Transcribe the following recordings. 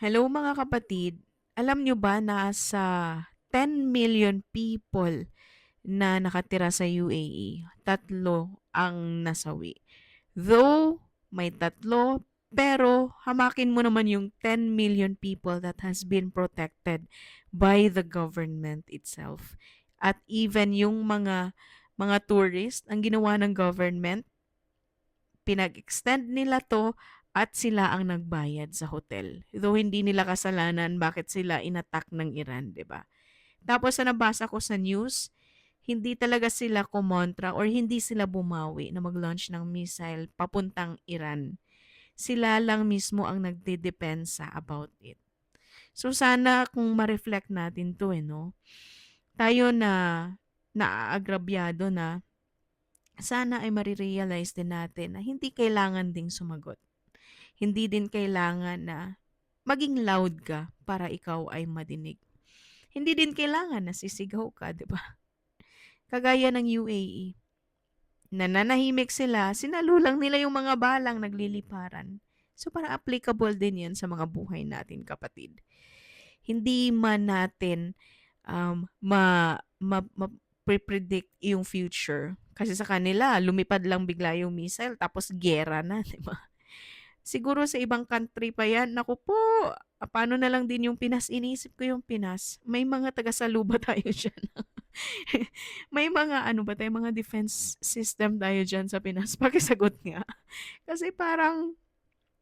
Hello mga kapatid, alam nyo ba na sa 10 million people na nakatira sa UAE, tatlo ang nasawi. Though may tatlo, pero hamakin mo naman yung 10 million people that has been protected by the government itself. At even yung mga tourist, ang ginawa ng government, pinag-extend nila 'to at sila ang nagbayad sa hotel. Though hindi nila kasalanan bakit sila inattack ng Iran, 'di ba? Tapos sa nabasa ko sa news, hindi talaga sila kumontra or hindi sila bumawi na mag-launch ng missile papuntang Iran. Sila lang mismo ang nagdedepensa about it. So sana kung ma-reflect natin 'to, no? Tayo na naaagrabyado na sana ay marirealize din natin na hindi kailangan ding sumagot. Hindi din kailangan na maging loud ka para ikaw ay madinig. Hindi din kailangan na sisigaw ka, di ba? Kagaya ng UAE. Nananahimik sila, sinalulang nila yung mga balang nagliliparan. So para applicable din yan sa mga buhay natin, kapatid. Hindi man natin predict yung future. Kasi sa kanila, lumipad lang bigla yung missile, tapos gera na, di ba? Siguro sa ibang country pa yan, naku po, paano na lang din yung Pinas? Inisip ko yung Pinas. May mga tagasaluba tayo dyan. May mga ano ba tayo, mga defense system tayo dyan sa Pinas. Pakisagot nga. Kasi parang,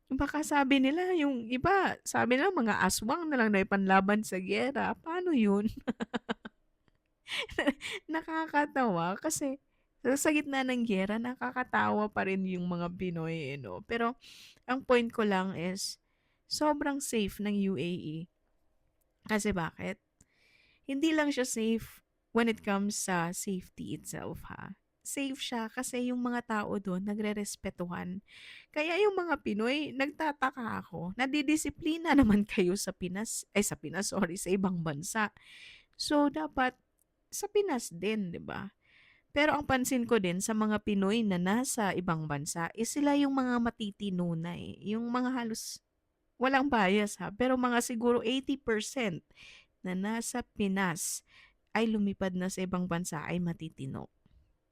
baka sabi nila, yung iba, sabi nila mga aswang na lang na ipanlaban sa gera. Paano yun? Nakakatawa kasi sa gitna ng giyera nakakatawa pa rin yung mga Pinoy, eh, 'no? Pero ang point ko lang is sobrang safe ng UAE. Kasi bakit? Hindi lang siya safe when it comes sa safety itself, ha. Safe siya kasi yung mga tao do'n nagrerespetuhan. Kaya yung mga Pinoy, nagtataka ako, nadidisiplina naman kayo sa Pinas, ay sa Pinas, sorry, sa ibang bansa. So dapat sa Pinas din, 'di ba? Pero ang pansin ko din sa mga Pinoy na nasa ibang bansa is sila yung mga matitino na, eh. Yung mga halos walang bias, ha, pero mga siguro 80% na nasa Pinas ay lumipad na sa ibang bansa ay matitino.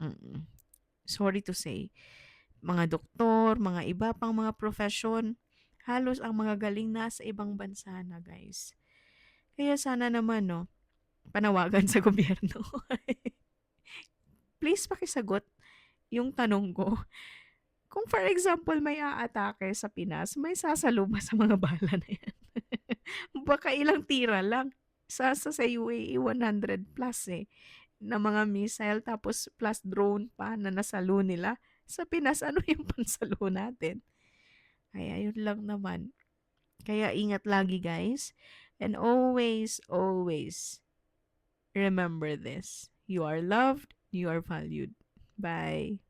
Mm. Sorry to say. Mga doktor, mga iba pang mga profession, halos ang mga galing nasa ibang bansa na, guys. Kaya sana naman 'no, panawagan sa gobyerno. Please pakisagot yung tanong ko. Kung for example may aatake sa Pinas, may sasalo ba sa mga bala na yan? Baka ilang tira lang. Sa UAE 100 plus eh, na mga missile tapos plus drone pa na nasalo nila. Sa Pinas, ano yung pansalo natin? Kaya yun lang naman. Kaya ingat lagi, guys. And always, always remember this. You are loved, you are valued. Bye.